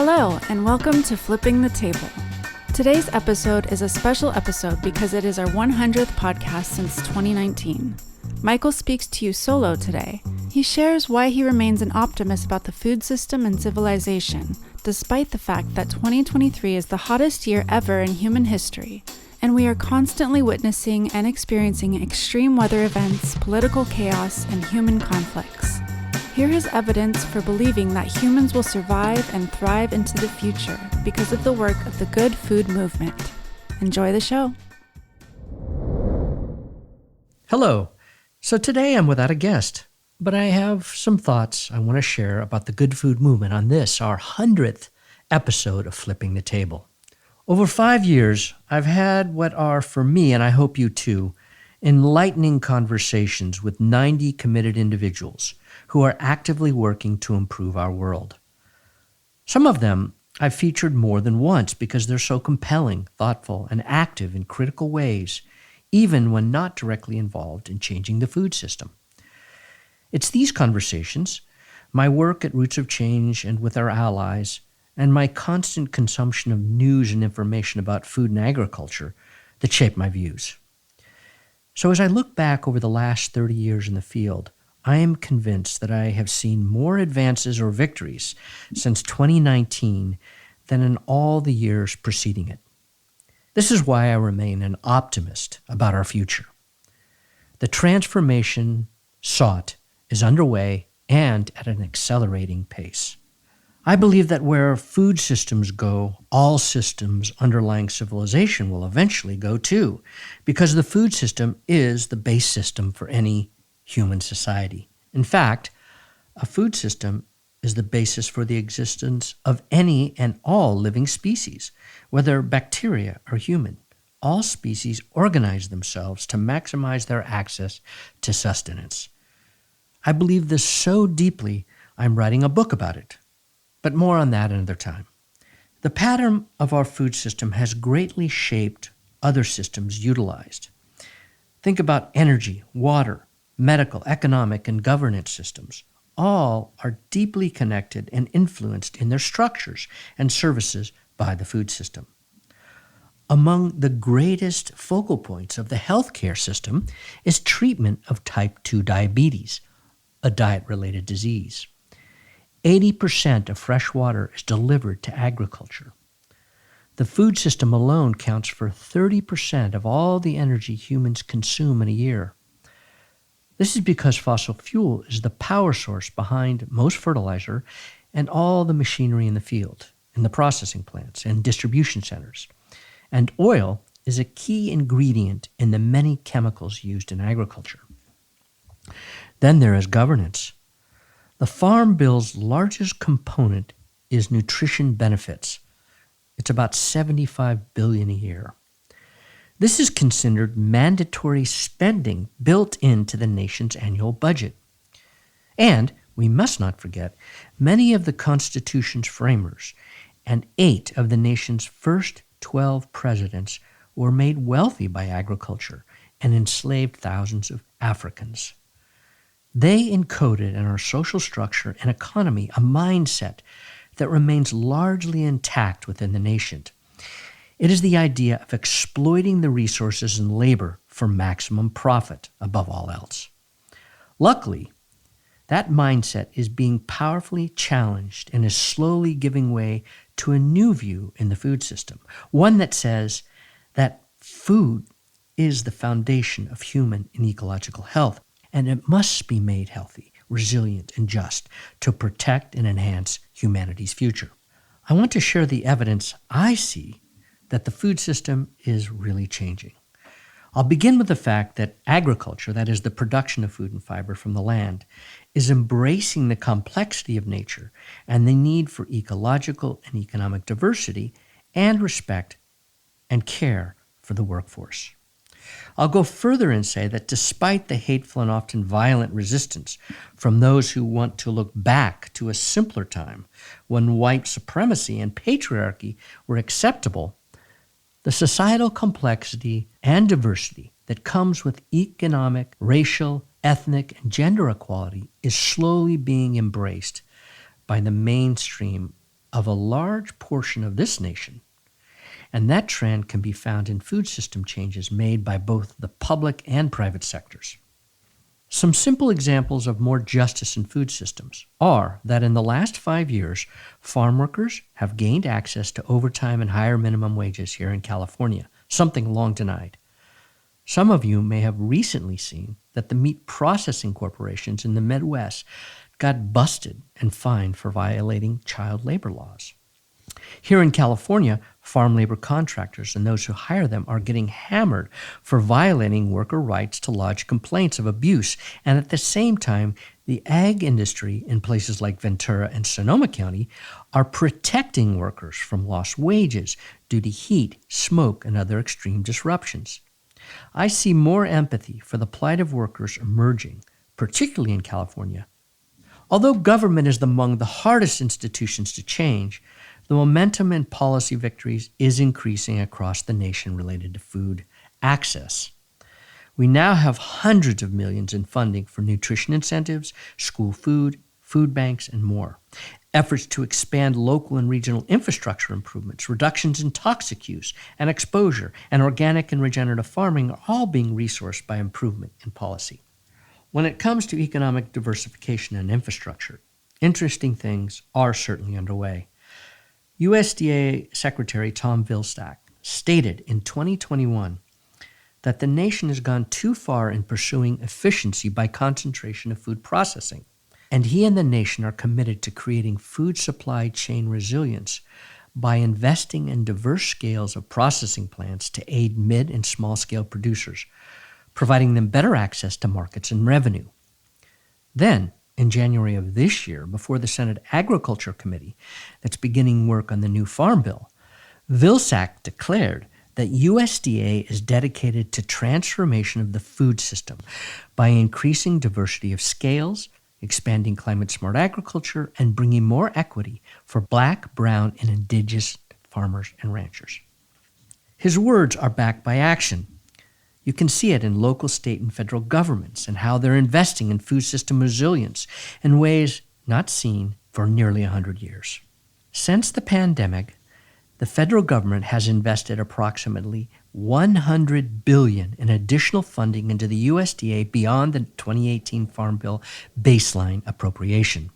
Hello, and welcome to Flipping the Table. Today's episode is a special episode because it is our 100th podcast since 2019. Michael speaks to you solo today. He shares why he remains an optimist about the food system and civilization, despite the fact that 2023 is the hottest year ever in human history, and we are constantly witnessing and experiencing extreme weather events, political chaos, and human conflicts. Here is evidence for believing that humans will survive and thrive into the future because of the work of the Good Food Movement. Enjoy the show. Hello. So today I'm without a guest, but I have some thoughts I want to share about the Good Food Movement on this, our 100th episode of Flipping the Table. Over 5 years, I've had what are, for me, and I hope you too, enlightening conversations with 90 committed individuals who are actively working to improve our world. Some of them I've featured more than once because they're so compelling, thoughtful, and active in critical ways, even when not directly involved in changing the food system. It's these conversations, my work at Roots of Change and with our allies, and my constant consumption of news and information about food and agriculture that shape my views. So as I look back over the last 30 years in the field, I am convinced that I have seen more advances or victories since 2019 than in all the years preceding it. This is why I remain an optimist about our future. The transformation sought is underway and at an accelerating pace. I believe that where food systems go, all systems underlying civilization will eventually go too, because the food system is the base system for any human society. In fact, a food system is the basis for the existence of any and all living species, whether bacteria or human. All species organize themselves to maximize their access to sustenance. I believe this so deeply, I'm writing a book about it. But more on that another time. The pattern of our food system has greatly shaped other systems utilized. Think about energy, water, medical, economic, and governance systems. All are deeply connected and influenced in their structures and services by the food system. Among the greatest focal points of the healthcare system is treatment of type 2 diabetes, a diet-related disease. 80% of fresh water is delivered to agriculture. The food system alone counts for 30% of all the energy humans consume in a year. This is because fossil fuel is the power source behind most fertilizer and all the machinery in the field, in the processing plants and distribution centers. And oil is a key ingredient in the many chemicals used in agriculture. Then there is governance. The Farm Bill's largest component is nutrition benefits. It's about $75 billion a year. This is considered mandatory spending built into the nation's annual budget. And we must not forget, many of the Constitution's framers and 8 of the nation's first 12 presidents were made wealthy by agriculture and enslaved thousands of Africans. They encoded in our social structure and economy a mindset that remains largely intact within the nation. It is the idea of exploiting the resources and labor for maximum profit above all else. Luckily, that mindset is being powerfully challenged and is slowly giving way to a new view in the food system, one that says that food is the foundation of human and ecological health, and it must be made healthy, resilient, and just to protect and enhance humanity's future. I want to share the evidence I see that the food system is really changing. I'll begin with the fact that agriculture, that is the production of food and fiber from the land, is embracing the complexity of nature and the need for ecological and economic diversity and respect and care for the workforce. I'll go further and say that despite the hateful and often violent resistance from those who want to look back to a simpler time when white supremacy and patriarchy were acceptable, the societal complexity and diversity that comes with economic, racial, ethnic, and gender equality is slowly being embraced by the mainstream of a large portion of this nation. And that trend can be found in food system changes made by both the public and private sectors. Some simple examples of more justice in food systems are that in the last 5 years, farm workers have gained access to overtime and higher minimum wages here in California, something long denied. Some of you may have recently seen that the meat processing corporations in the Midwest got busted and fined for violating child labor laws. Here in California, farm labor contractors and those who hire them are getting hammered for violating worker rights to lodge complaints of abuse, and at the same time, the ag industry in places like Ventura and Sonoma County are protecting workers from lost wages due to heat, smoke, and other extreme disruptions. I see more empathy for the plight of workers emerging, particularly in California. Although government is among the hardest institutions to change, the momentum in policy victories is increasing across the nation related to food access. We now have hundreds of millions in funding for nutrition incentives, school food, food banks, and more. Efforts to expand local and regional infrastructure improvements, reductions in toxic use and exposure, and organic and regenerative farming are all being resourced by improvement in policy. When it comes to economic diversification and infrastructure, interesting things are certainly underway. USDA Secretary Tom Vilsack stated in 2021 that the nation has gone too far in pursuing efficiency by concentration of food processing, and he and the nation are committed to creating food supply chain resilience by investing in diverse scales of processing plants to aid mid- and small-scale producers, providing them better access to markets and revenue. Then, in January of this year, before the Senate Agriculture Committee that's beginning work on the new Farm Bill, Vilsack declared that USDA is dedicated to transformation of the food system by increasing diversity of scales, expanding climate-smart agriculture, and bringing more equity for Black, brown, and indigenous farmers and ranchers. His words are backed by action. You can see it in local, state, and federal governments and how they're investing in food system resilience in ways not seen for nearly 100 years. Since the pandemic, the federal government has invested approximately $100 billion in additional funding into the USDA beyond the 2018 Farm Bill baseline appropriation.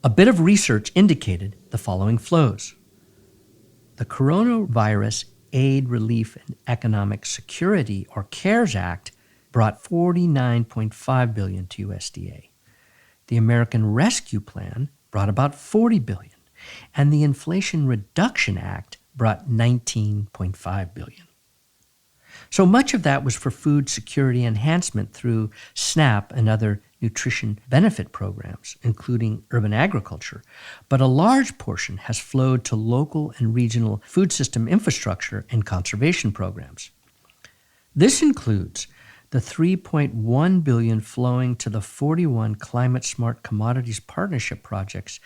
A bit of research indicated the following flows. The Coronavirus Aid, Relief, and Economic Security, or CARES Act, brought $49.5 billion to USDA. The American Rescue Plan brought about $40 billion, and the Inflation Reduction Act brought $19.5 billion. So much of that was for food security enhancement through SNAP and other nutrition benefit programs, including urban agriculture, but a large portion has flowed to local and regional food system infrastructure and conservation programs. This includes the $3.1 billion flowing to the 41 climate-smart commodities partnership projects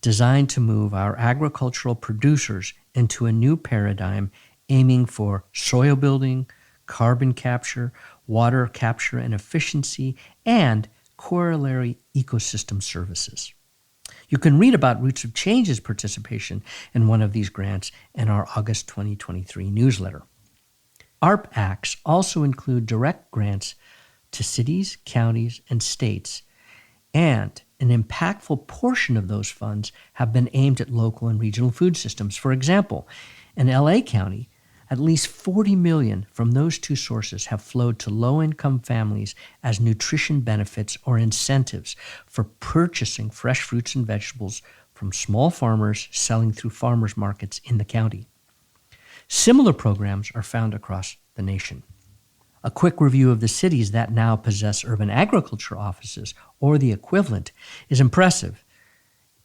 designed to move our agricultural producers into a new paradigm aiming for soil building, carbon capture, water capture and efficiency, and corollary ecosystem services. You can read about Roots of Change's participation in one of these grants in our August 2023 newsletter. ARP Acts also include direct grants to cities, counties, and states, and an impactful portion of those funds have been aimed at local and regional food systems. For example, in LA County, at least $40 million from those two sources have flowed to low-income families as nutrition benefits or incentives for purchasing fresh fruits and vegetables from small farmers selling through farmers markets in the county. Similar programs are found across the nation. A quick review of the cities that now possess urban agriculture offices or the equivalent is impressive.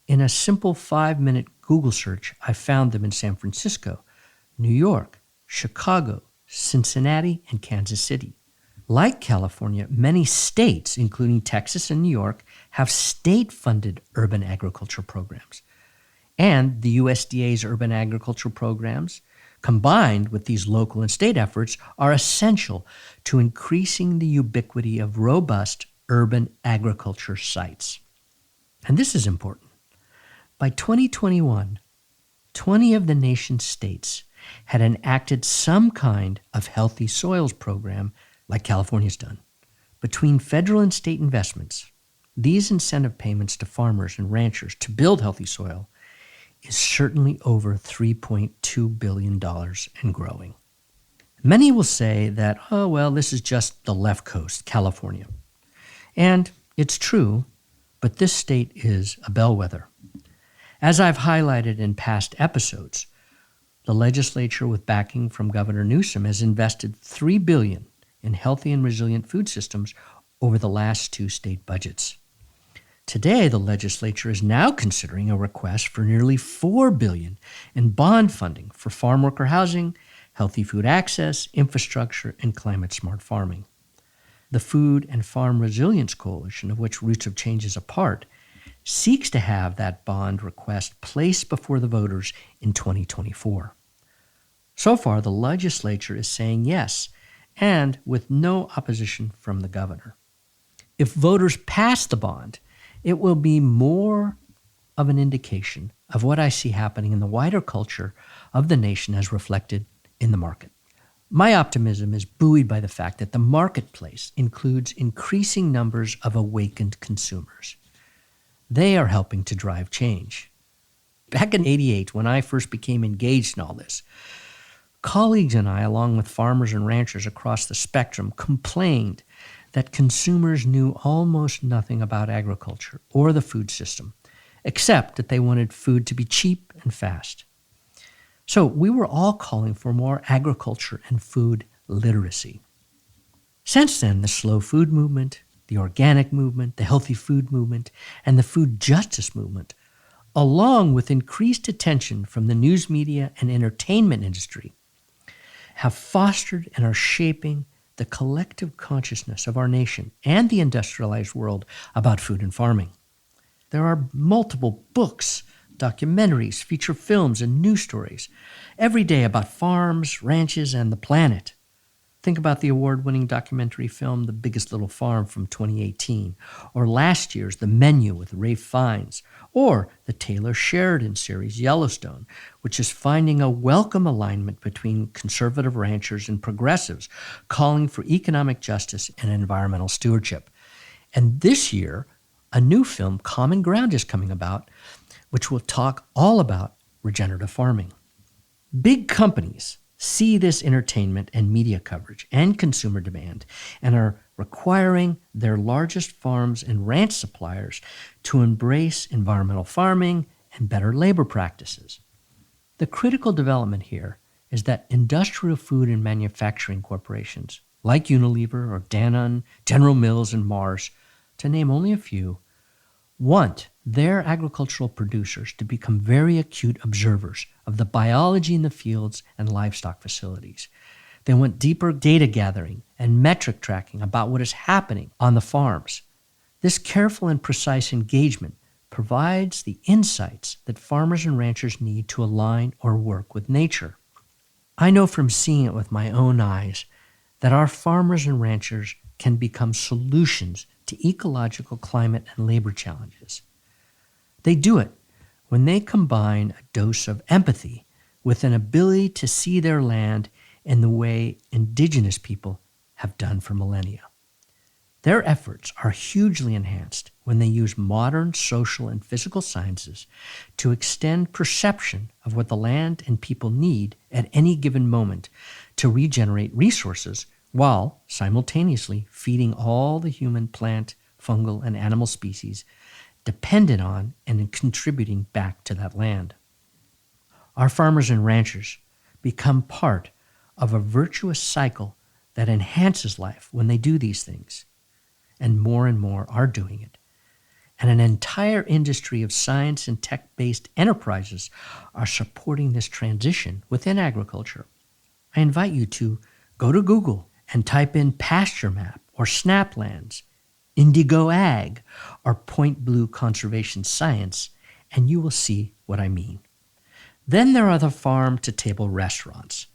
In a simple 5-minute Google search, I found them in San Francisco, New York, Chicago, Cincinnati, and Kansas City. Like California, many states, including Texas and New York, have state-funded urban agriculture programs. And the USDA's urban agriculture programs, combined with these local and state efforts, are essential to increasing the ubiquity of robust urban agriculture sites. And this is important. By 2021, 20 of the nation's states had enacted some kind of healthy soils program like California's done. Between federal and state investments, these incentive payments to farmers and ranchers to build healthy soil is certainly over $3.2 billion and growing. Many will say that, oh, well, this is just the left coast, California. And it's true, but this state is a bellwether. As I've highlighted in past episodes, the legislature, with backing from Governor Newsom, has invested $3 billion in healthy and resilient food systems over the last 2 state budgets. Today, the legislature is now considering a request for nearly $4 billion in bond funding for farm worker housing, healthy food access, infrastructure, and climate-smart farming. The Food and Farm Resilience Coalition, of which Roots of Change is a part, seeks to have that bond request placed before the voters in 2024. So far, the legislature is saying yes, and with no opposition from the governor. If voters pass the bond, it will be more of an indication of what I see happening in the wider culture of the nation as reflected in the market. My optimism is buoyed by the fact that the marketplace includes increasing numbers of awakened consumers. They are helping to drive change. Back in '88, when I first became engaged in all this, colleagues and I, along with farmers and ranchers across the spectrum, complained that consumers knew almost nothing about agriculture or the food system, except that they wanted food to be cheap and fast. So we were all calling for more agriculture and food literacy. Since then, the slow food movement, the organic movement, the healthy food movement, and the food justice movement, along with increased attention from the news media and entertainment industry, have fostered and are shaping the collective consciousness of our nation and the industrialized world about food and farming. There are multiple books, documentaries, feature films, and news stories every day about farms, ranches, and the planet. Think about the award-winning documentary film The Biggest Little Farm from 2018, or last year's The Menu with Ralph Fiennes, or the Taylor Sheridan series Yellowstone, which is finding a welcome alignment between conservative ranchers and progressives, calling for economic justice and environmental stewardship. And this year, a new film, Common Ground, is coming about, which will talk all about regenerative farming. Big companies see this entertainment and media coverage and consumer demand and are requiring their largest farms and ranch suppliers to embrace environmental farming and better labor practices. The critical development here is that industrial food and manufacturing corporations like Unilever or Danone, General Mills, and Mars, to name only a few, want their agricultural producers to become very acute observers of the biology in the fields and livestock facilities. They want deeper data gathering and metric tracking about what is happening on the farms. This careful and precise engagement provides the insights that farmers and ranchers need to align or work with nature. I know from seeing it with my own eyes that our farmers and ranchers can become solutions to ecological, climate, and labor challenges. They do it when they combine a dose of empathy with an ability to see their land in the way indigenous people have done for millennia. Their efforts are hugely enhanced when they use modern social and physical sciences to extend perception of what the land and people need at any given moment to regenerate resources while simultaneously feeding all the human, plant, fungal, and animal species dependent on and contributing back to that land. Our farmers and ranchers become part of a virtuous cycle that enhances life when they do these things, and more are doing it. And an entire industry of science and tech-based enterprises are supporting this transition within agriculture. I invite you to go to Google and type in Pasture Map or Snaplands, Indigo Ag, or Point Blue Conservation Science, and you will see what I mean. Then there are the farm-to-table restaurants,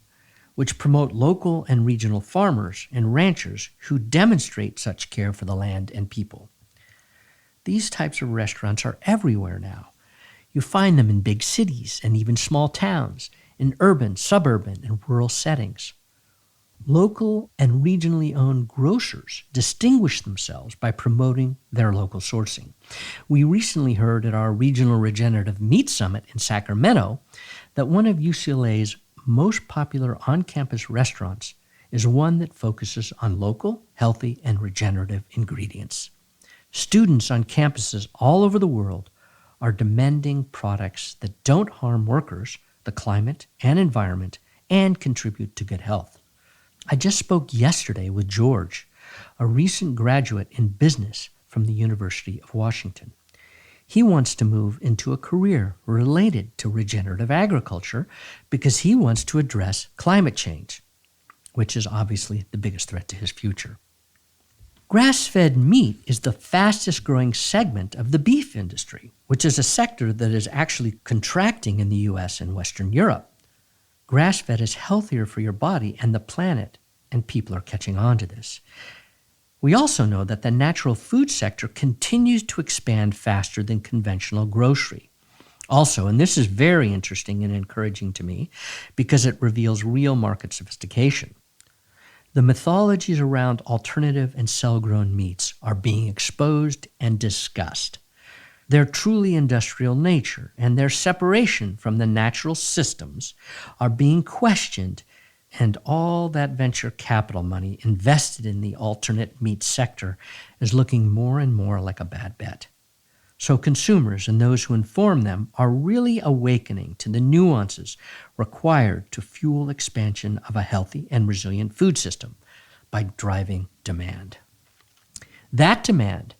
which promote local and regional farmers and ranchers who demonstrate such care for the land and people. These types of restaurants are everywhere now. You find them in big cities and even small towns, in urban, suburban, and rural settings. Local and regionally owned grocers distinguish themselves by promoting their local sourcing. We recently heard at our Regional Regenerative Meat Summit in Sacramento that one of UCLA's most popular on-campus restaurants is one that focuses on local, healthy, and regenerative ingredients. Students on campuses all over the world are demanding products that don't harm workers, the climate and environment, and contribute to good health. I just spoke yesterday with George, a recent graduate in business from the University of Washington. He wants to move into a career related to regenerative agriculture because he wants to address climate change, which is obviously the biggest threat to his future. Grass-fed meat is the fastest growing segment of the beef industry, which is a sector that is actually contracting in the US and Western Europe. Grass-fed is healthier for your body and the planet, and people are catching on to this. We also know that the natural food sector continues to expand faster than conventional grocery. Also, and this is very interesting and encouraging to me because it reveals real market sophistication. The mythologies around alternative and cell-grown meats are being exposed and discussed. Their truly industrial nature and their separation from the natural systems are being questioned, and all that venture capital money invested in the alternate meat sector is looking more and more like a bad bet. So consumers and those who inform them are really awakening to the nuances required to fuel expansion of a healthy and resilient food system by driving demand. That demand,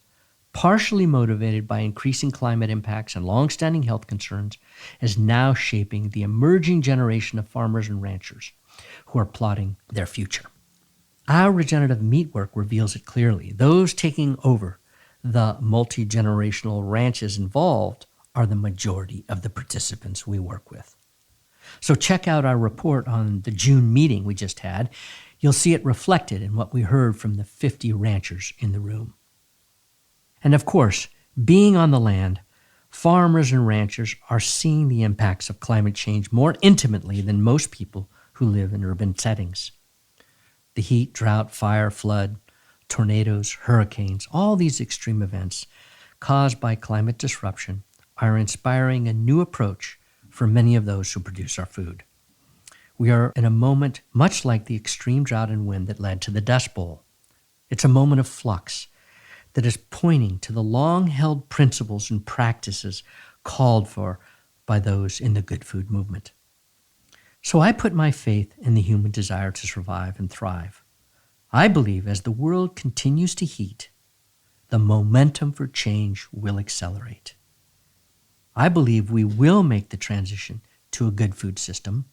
partially motivated by increasing climate impacts and long-standing health concerns, is now shaping the emerging generation of farmers and ranchers who are plotting their future. Our regenerative meat work reveals it clearly. Those taking over the multi-generational ranches involved are the majority of the participants we work with. So check out our report on the June meeting we just had. You'll see it reflected in what we heard from the 50 ranchers in the room. And of course, being on the land, farmers and ranchers are seeing the impacts of climate change more intimately than most people who live in urban settings. The heat, drought, fire, flood, tornadoes, hurricanes, all these extreme events caused by climate disruption are inspiring a new approach for many of those who produce our food. We are in a moment much like the extreme drought and wind that led to the Dust Bowl. It's a moment of flux that is pointing to the long-held principles and practices called for by those in the good food movement. So I put my faith in the human desire to survive and thrive. I believe as the world continues to heat, the momentum for change will accelerate. I believe we will make the transition to a good food system,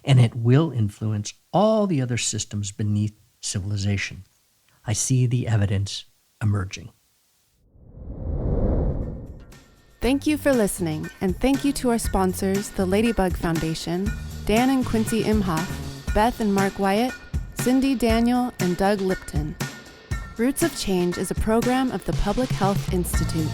and it will influence all the other systems beneath civilization. I see the evidence emerging. Thank you for listening, and thank you to our sponsors, the Ladybug Foundation, Dan and Quincy Imhoff, Beth and Mark Wyatt, Cindy Daniel, and Doug Lipton. Roots of Change is a program of the Public Health Institute.